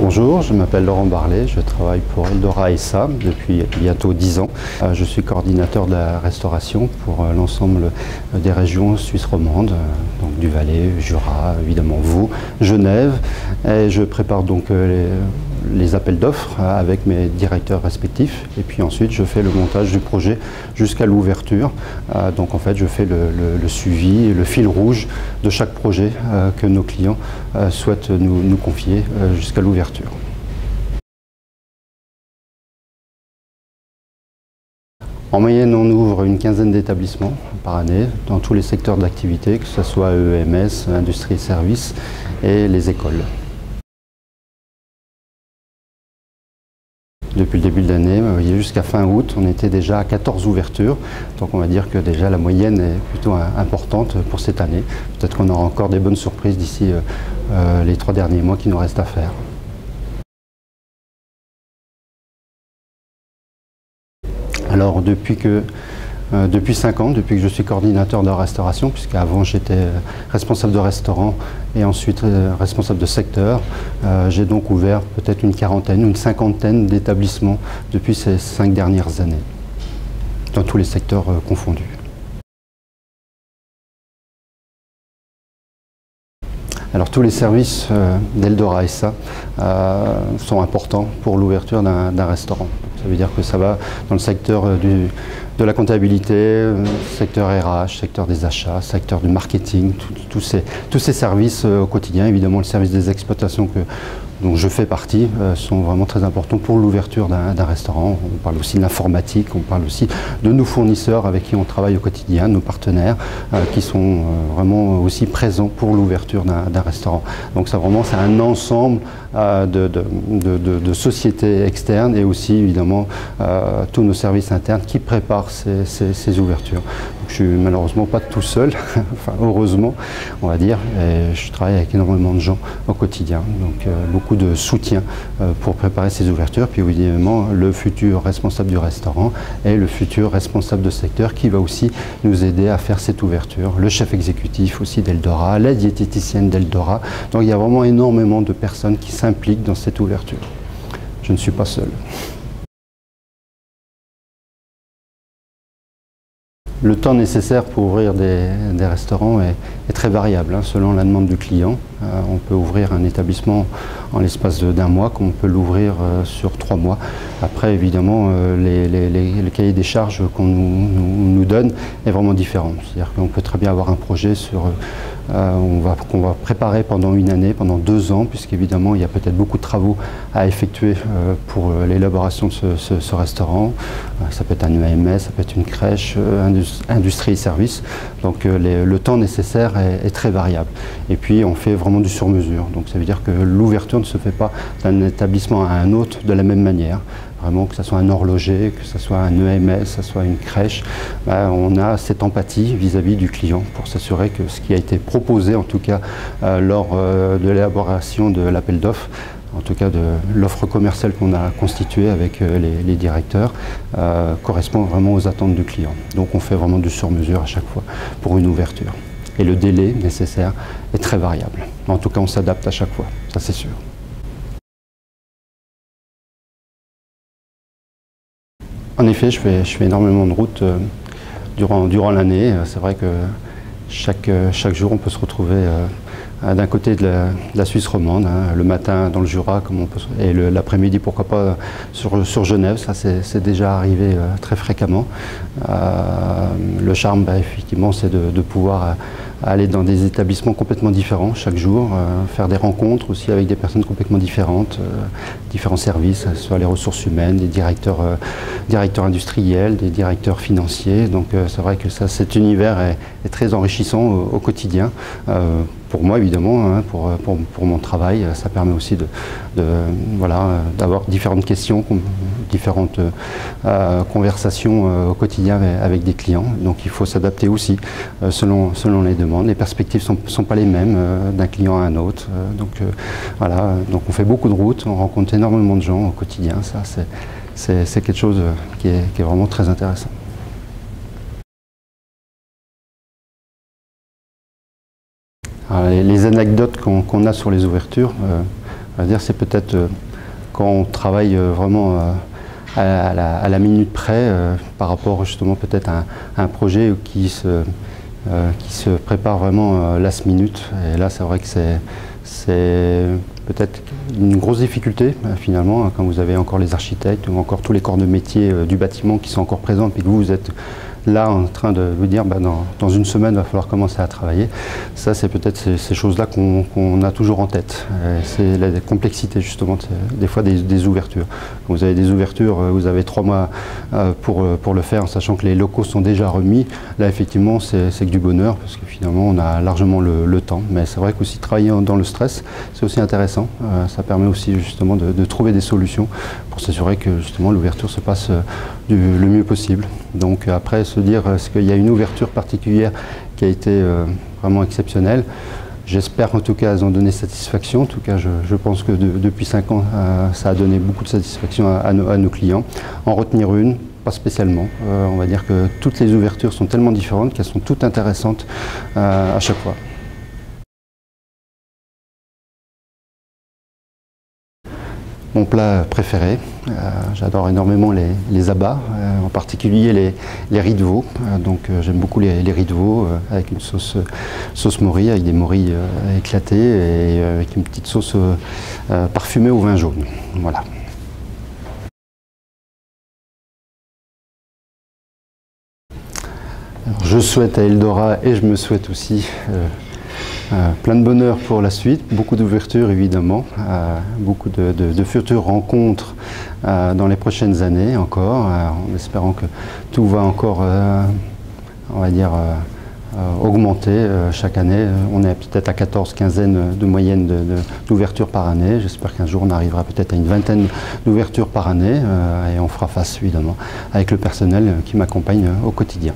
Bonjour, je m'appelle Laurent Barlet, je travaille pour Eldora SA depuis bientôt 10 ans. Je suis coordinateur de la restauration pour l'ensemble des régions suisses romandes, donc du Valais, Jura, évidemment Vaud, Genève. Et je prépare donc les appels d'offres avec mes directeurs respectifs. Et puis ensuite, je fais le montage du projet jusqu'à l'ouverture. Donc en fait, je fais le suivi, le fil rouge de chaque projet que nos clients souhaitent nous confier jusqu'à l'ouverture. En moyenne, on ouvre une quinzaine d'établissements par année dans tous les secteurs d'activité, que ce soit EMS, industrie et services et les écoles. Depuis le début de l'année, jusqu'à fin août, on était déjà à 14 ouvertures. Donc on va dire que déjà la moyenne est plutôt importante pour cette année. Peut-être qu'on aura encore des bonnes surprises d'ici les 3 derniers mois qui nous restent à faire. Alors depuis 5 ans, depuis que je suis coordinateur de restauration, puisqu'avant j'étais responsable de restaurant et ensuite responsable de secteur, j'ai donc ouvert peut-être une quarantaine, une cinquantaine d'établissements depuis ces 5 dernières années, dans tous les secteurs confondus. Alors tous les services d'Eldora SA sont importants pour l'ouverture d'un restaurant. Ça veut dire que ça va dans le secteur de la comptabilité, secteur RH, secteur des achats, secteur du marketing, tous ces services au quotidien. Évidemment, le service des exploitations dont je fais partie sont vraiment très importants pour l'ouverture d'un restaurant. On parle aussi de l'informatique, on parle aussi de nos fournisseurs avec qui on travaille au quotidien, nos partenaires qui sont vraiment aussi présents pour l'ouverture d'un restaurant. Donc ça vraiment c'est un ensemble de sociétés externes et aussi évidemment tous nos services internes qui préparent ces ouvertures. Donc, je suis malheureusement pas tout seul, enfin heureusement on va dire, et je travaille avec énormément de gens au quotidien. Donc beaucoup de soutien pour préparer ces ouvertures, puis évidemment le futur responsable du restaurant et le futur responsable de secteur qui va aussi nous aider à faire cette ouverture, le chef exécutif aussi d'Eldora, la diététicienne d'Eldora. Donc il y a vraiment énormément de personnes qui s'impliquent dans cette ouverture. Je ne suis pas seul. Le temps nécessaire pour ouvrir des restaurants est très variable selon la demande du client. On peut ouvrir un établissement en l'espace d'1 mois, comme on peut l'ouvrir sur 3 mois. Après, évidemment, le cahier des charges qu'on nous donne est vraiment différent. C'est-à-dire qu'on peut très bien avoir un projet qu'on va préparer pendant 1 année, pendant 2 ans, puisqu'évidemment, il y a peut-être beaucoup de travaux à effectuer pour l'élaboration de ce restaurant. Ça peut être un EMS, ça peut être une crèche, industrie et services. Donc le temps nécessaire est très variable. Et puis on fait vraiment du sur-mesure. Donc ça veut dire que l'ouverture ne se fait pas d'un établissement à un autre de la même manière. Vraiment que ce soit un horloger, que ce soit un EMS, que ce soit une crèche, on a cette empathie vis-à-vis du client pour s'assurer que ce qui a été proposé, en tout cas lors de l'élaboration de l'appel d'offres, en tout cas de l'offre commerciale qu'on a constituée avec les directeurs, correspond vraiment aux attentes du client. Donc on fait vraiment du sur-mesure à chaque fois pour une ouverture. Et le délai nécessaire est très variable. En tout cas, on s'adapte à chaque fois, ça c'est sûr. En effet, je fais énormément de routes durant l'année. C'est vrai que chaque jour, on peut se retrouver d'un côté de la Suisse romande, le matin dans le Jura, et l'après-midi, pourquoi pas, sur Genève. Ça, c'est déjà arrivé très fréquemment. Le charme, effectivement, c'est de pouvoir aller dans des établissements complètement différents chaque jour, faire des rencontres aussi avec des personnes complètement différentes, différents services, que ce soit les ressources humaines, des directeurs industriels, des directeurs financiers. Donc c'est vrai que cet univers est très enrichissant au quotidien. Pour moi évidemment, pour mon travail, ça permet aussi d'avoir différentes questions, différentes conversations au quotidien avec des clients. Donc il faut s'adapter aussi selon les demandes. Les perspectives ne sont pas les mêmes d'un client à un autre. Donc on fait beaucoup de routes, on rencontre énormément de gens au quotidien. Ça, c'est quelque chose qui est vraiment très intéressant. Alors, les anecdotes qu'on a sur les ouvertures, C'est peut-être quand on travaille vraiment à la minute près par rapport justement peut-être à un projet qui se prépare vraiment last minute. Et là, c'est vrai que c'est peut-être une grosse difficulté finalement quand vous avez encore les architectes ou encore tous les corps de métier du bâtiment qui sont encore présents et que vous êtes là en train de vous dire dans une semaine il va falloir commencer à travailler. Ça, c'est peut-être ces choses-là qu'on a toujours en tête. C'est la complexité justement des fois des ouvertures. Quand vous avez des ouvertures, vous avez 3 mois pour le faire, en sachant que les locaux sont déjà remis. Là effectivement c'est que du bonheur parce que finalement on a largement le temps. Mais c'est vrai qu'aussi travailler dans le stress, c'est aussi intéressant. Ça permet aussi justement de trouver des solutions pour s'assurer que justement l'ouverture se passe le mieux possible. Donc après se dire est-ce qu'il y a une ouverture particulière qui a été vraiment exceptionnelle. J'espère en tout cas qu'elles ont donné satisfaction. En tout cas, je pense que depuis 5 ans, ça a donné beaucoup de satisfaction à nos clients. En retenir une, pas spécialement. On va dire que toutes les ouvertures sont tellement différentes qu'elles sont toutes intéressantes à chaque fois. Mon plat préféré, j'adore énormément les abats, en particulier les riz de veau. Donc j'aime beaucoup les riz de veau avec une sauce morilles, avec des morilles éclatées et avec une petite sauce parfumée au vin jaune. Voilà. Alors, je souhaite à Eldora et je me souhaite aussi plein de bonheur pour la suite, beaucoup d'ouverture évidemment, beaucoup de futures rencontres dans les prochaines années encore, en espérant que tout va encore, on va dire, augmenter chaque année. On est peut-être à 14 quinzaines de moyenne d'ouverture par année. J'espère qu'un jour on arrivera peut-être à une vingtaine d'ouvertures par année et on fera face évidemment avec le personnel qui m'accompagne au quotidien.